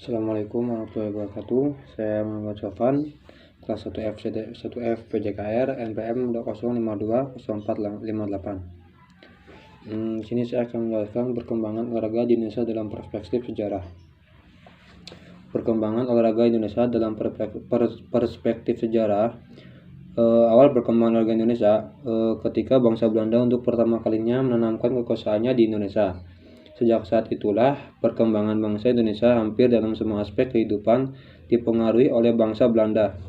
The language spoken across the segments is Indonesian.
Assalamualaikum warahmatullahi wabarakatuh. Saya Muhammad Sofan, kelas 1F 1F PJKR NPM 20520458. Di sini saya akan menjelaskan perkembangan olahraga di Indonesia dalam perspektif sejarah. Perkembangan olahraga Indonesia dalam perspektif sejarah. Awal perkembangan olahraga Indonesia ketika bangsa Belanda untuk pertama kalinya menanamkan kekuasaannya di Indonesia. Sejak saat itulah, perkembangan bangsa Indonesia hampir dalam semua aspek kehidupan dipengaruhi oleh bangsa Belanda.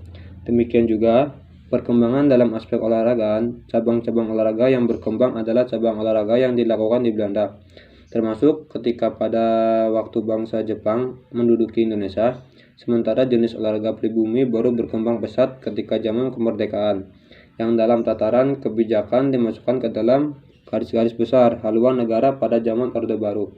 Demikian juga, perkembangan dalam aspek olahraga, cabang-cabang olahraga yang berkembang adalah cabang olahraga yang dilakukan di Belanda. Termasuk ketika pada waktu bangsa Jepang menduduki Indonesia, sementara jenis olahraga pribumi baru berkembang pesat ketika zaman kemerdekaan, yang dalam tataran kebijakan dimasukkan ke dalam garis-garis besar haluan negara pada zaman Orde Baru.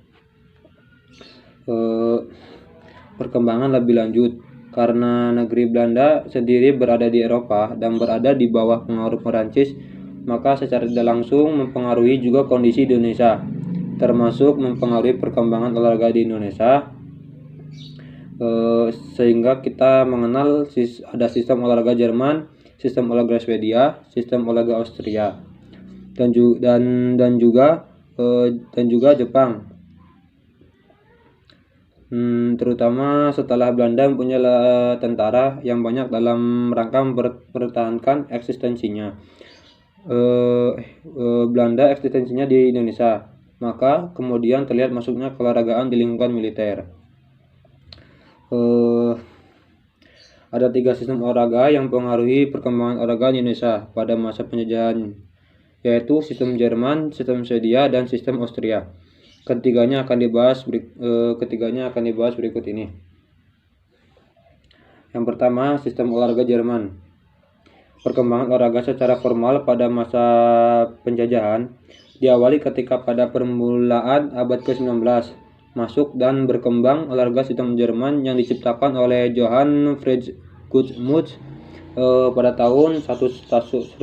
Perkembangan lebih lanjut, karena negeri Belanda sendiri berada di Eropa dan berada di bawah pengaruh Perancis, maka secara tidak langsung mempengaruhi juga kondisi di Indonesia, termasuk mempengaruhi perkembangan olahraga di Indonesia, sehingga kita mengenal ada sistem olahraga Jerman, sistem olahraga Swedia, sistem olahraga Austria, dan juga Jepang. Terutama setelah Belanda mempunyai tentara yang banyak dalam rangka mempertahankan eksistensinya. Belanda eksistensinya di Indonesia, maka kemudian terlihat masuknya keolahragaan di lingkungan militer. Ada 3 sistem olahraga yang mempengaruhi perkembangan olahraga di Indonesia pada masa penjajahan, yaitu sistem Jerman, sistem Swedia, dan sistem Austria. Ketiganya akan dibahas berikut ini. Yang pertama, sistem olahraga Jerman. Perkembangan olahraga secara formal pada masa penjajahan diawali ketika pada permulaan abad ke-19 masuk dan berkembang olahraga sistem Jerman yang diciptakan oleh Johann Friedrich Gutsmuth pada tahun 1759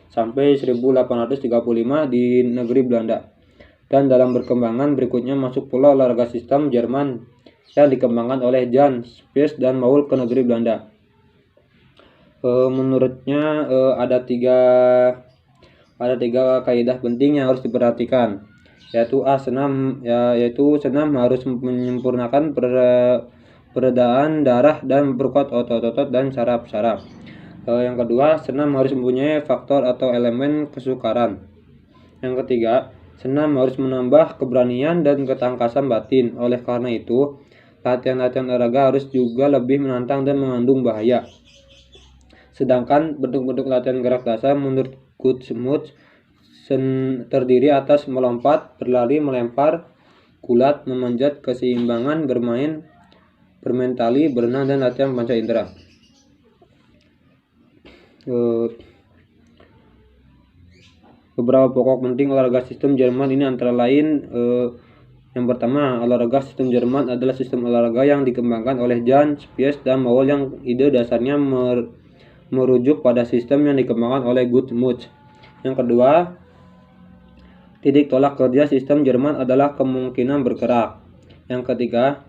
sampai 1835 di negeri Belanda. Dan dalam perkembangan berikutnya masuk pula olahraga sistem Jerman yang dikembangkan oleh Jan Spies dan Maul ke negeri Belanda. Menurutnya ada tiga kaidah penting yang harus diperhatikan, yaitu senam harus menyempurnakan peredaran darah dan memperkuat otot-otot dan saraf-saraf. Yang kedua, senam harus mempunyai faktor atau elemen kesukaran. Yang ketiga, senam harus menambah keberanian dan ketangkasan batin. Oleh karena itu, latihan-latihan olahraga harus juga lebih menantang dan mengandung bahaya. Sedangkan bentuk-bentuk latihan gerak dasar menurut Gutsmuth terdiri atas melompat, berlari, melempar, gulat, memanjat, keseimbangan, bermain tali, berenang, dan latihan panca indera. Beberapa pokok penting olahraga sistem Jerman ini antara lain, yang pertama, olahraga sistem Jerman adalah sistem olahraga yang dikembangkan oleh Jan Spies dan Maul yang ide dasarnya merujuk pada sistem yang dikembangkan oleh Gutsmuth. Yang kedua, titik tolak kerja sistem Jerman adalah kemungkinan bergerak. Yang ketiga,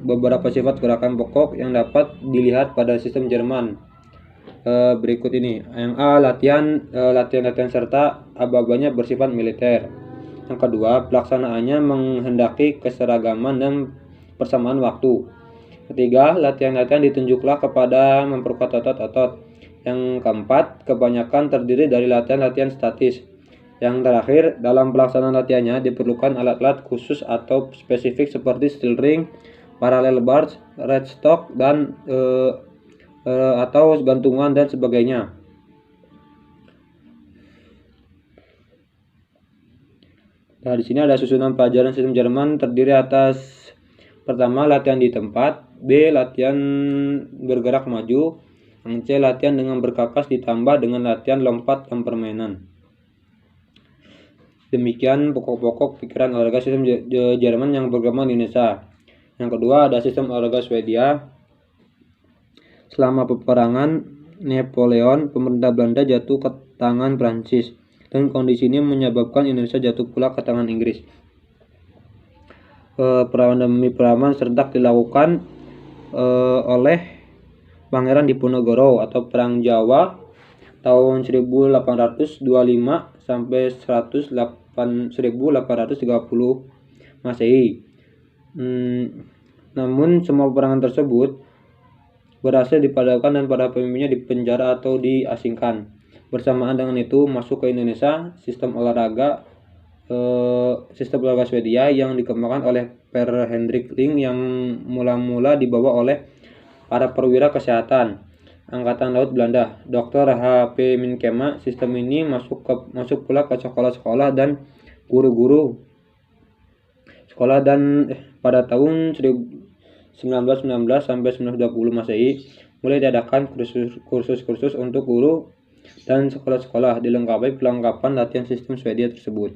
beberapa sifat gerakan pokok yang dapat dilihat pada sistem Jerman berikut ini. Yang A, latihan serta aba-abanya bersifat militer. Yang kedua, pelaksanaannya menghendaki keseragaman dan persamaan waktu. Ketiga, latihan-latihan ditunjuklah kepada memperkuat otot-otot. Yang keempat, kebanyakan terdiri dari latihan-latihan statis. Yang terakhir, dalam pelaksanaan latihannya diperlukan alat-alat khusus atau spesifik seperti steel ring, parallel bars, reststock, dan atau gantungan dan sebagainya. Nah, di sini ada susunan pelajaran sistem Jerman terdiri atas pertama, latihan di tempat, B, latihan bergerak maju, yang C, latihan dengan berkakas ditambah dengan latihan lompat dan permainan. Demikian pokok-pokok pikiran olahraga sistem Jerman yang berkembang di Indonesia. Yang kedua, ada sistem olahraga Swedia. Selama peperangan Napoleon, pemerintah Belanda jatuh ke tangan Prancis, dan kondisi ini menyebabkan Indonesia jatuh pula ke tangan Inggris. perawan demi perawan serentak dilakukan oleh Pangeran Diponegoro atau Perang Jawa tahun 1825 sampai 1830 Masehi. Namun semua peperangan tersebut berhasil dipadamkan dan para pemimpinnya dipenjara atau diasingkan. Bersamaan dengan itu masuk ke Indonesia sistem olahraga Swedia yang dikembangkan oleh Per Hendrik Ling yang mula-mula dibawa oleh para perwira kesehatan Angkatan Laut Belanda, Dr. H.P. Minkema. Sistem ini masuk pula ke sekolah-sekolah dan guru-guru sekolah dan pada tahun 1919 sampai 1920 Masehi mulai diadakan kursus-kursus untuk guru dan sekolah-sekolah dilengkapi perlengkapan latihan sistem Swedia tersebut.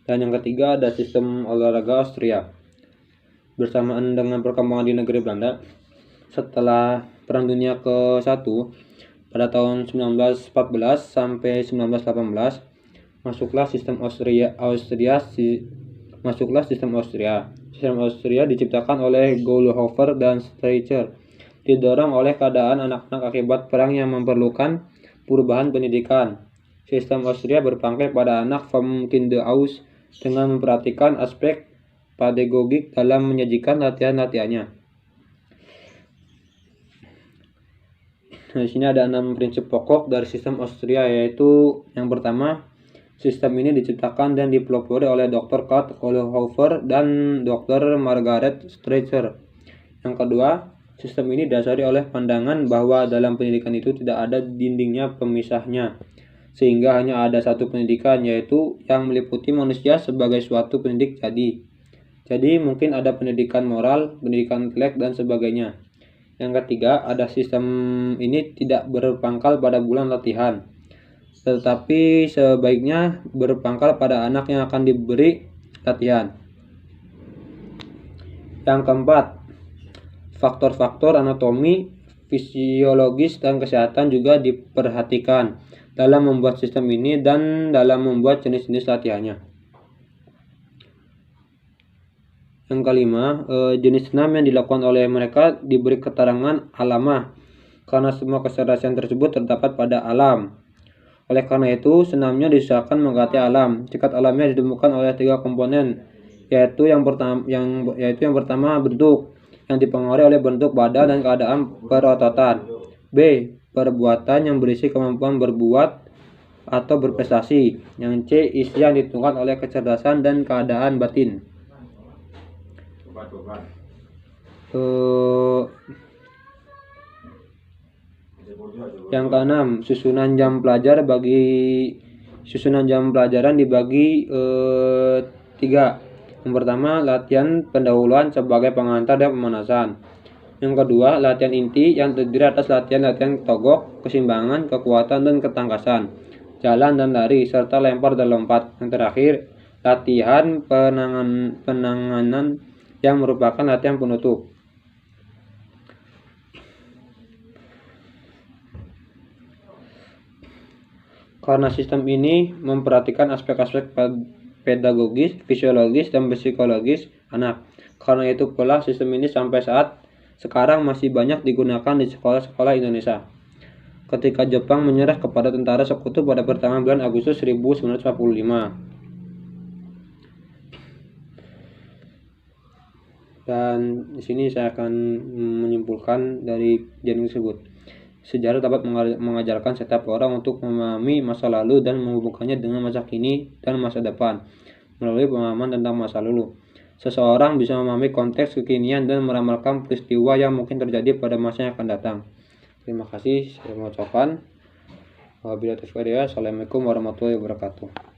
Dan yang ketiga ada sistem olahraga Austria. Bersamaan dengan perkembangan di negeri Belanda setelah Perang Dunia ke-1 pada tahun 1914 sampai 1918 masuklah sistem Austria. Sistem Austria diciptakan oleh Goulhofer dan Streicher, didorong oleh keadaan anak-anak akibat perang yang memerlukan perubahan pendidikan. Sistem Austria berpangkal pada anak vom Kinderhaus dengan memperhatikan aspek pedagogik dalam menyajikan latihan-latihannya. Nah, di sini ada 6 prinsip pokok dari sistem Austria, yaitu yang pertama, sistem ini diciptakan dan dipelopori oleh Dr. Kurt Goulhofer dan Dr. Margaret Streicher. Yang kedua, sistem ini didasari oleh pandangan bahwa dalam pendidikan itu tidak ada dindingnya pemisahnya, sehingga hanya ada satu pendidikan, yaitu yang meliputi manusia sebagai suatu pendidik. Jadi mungkin ada pendidikan moral, pendidikan intelek, dan sebagainya. Yang ketiga, ada sistem ini tidak berpangkal pada bulan latihan, tetapi sebaiknya berpangkal pada anak yang akan diberi latihan. Yang keempat, faktor-faktor anatomi, fisiologis, dan kesehatan juga diperhatikan dalam membuat sistem ini dan dalam membuat jenis-jenis latihannya. Yang kelima, jenis senam yang dilakukan oleh mereka diberi keterangan alamah, karena semua kecerdasan tersebut terdapat pada alam. Oleh karena itu, senamnya diusahakan mengganti alam. Sikat alamnya ditemukan oleh 3 komponen, yaitu yang pertama bentuk, yang dipengaruhi oleh bentuk badan dan keadaan perototan. B. Perbuatan yang berisi kemampuan berbuat atau berprestasi. Yang C. Isi yang ditentukan oleh kecerdasan dan keadaan batin. Yang keenam, susunan jam pelajaran dibagi 3. Yang pertama, latihan pendahuluan sebagai pengantar dan pemanasan. Yang kedua, latihan inti yang terdiri atas latihan-latihan togok, keseimbangan, kekuatan, dan ketangkasan, jalan dan lari, serta lempar dan lompat. Yang terakhir, latihan penanganan yang merupakan latihan penutup. Karena sistem ini memperhatikan aspek-aspek pedagogis, fisiologis, dan psikologis anak. Karena itu pula sistem ini sampai saat sekarang masih banyak digunakan di sekolah-sekolah Indonesia. Ketika Jepang menyerah kepada tentara sekutu pada pertengahan bulan Agustus 1945. Dan di sini saya akan menyimpulkan dari jaring tersebut. Sejarah dapat mengajarkan setiap orang untuk memahami masa lalu dan menghubungkannya dengan masa kini dan masa depan melalui pemahaman tentang masa lalu. Seseorang bisa memahami konteks kekinian dan meramalkan peristiwa yang mungkin terjadi pada masa yang akan datang. Terima kasih, saya mengucapkan wabillahi taufiq. Assalamualaikum warahmatullahi wabarakatuh.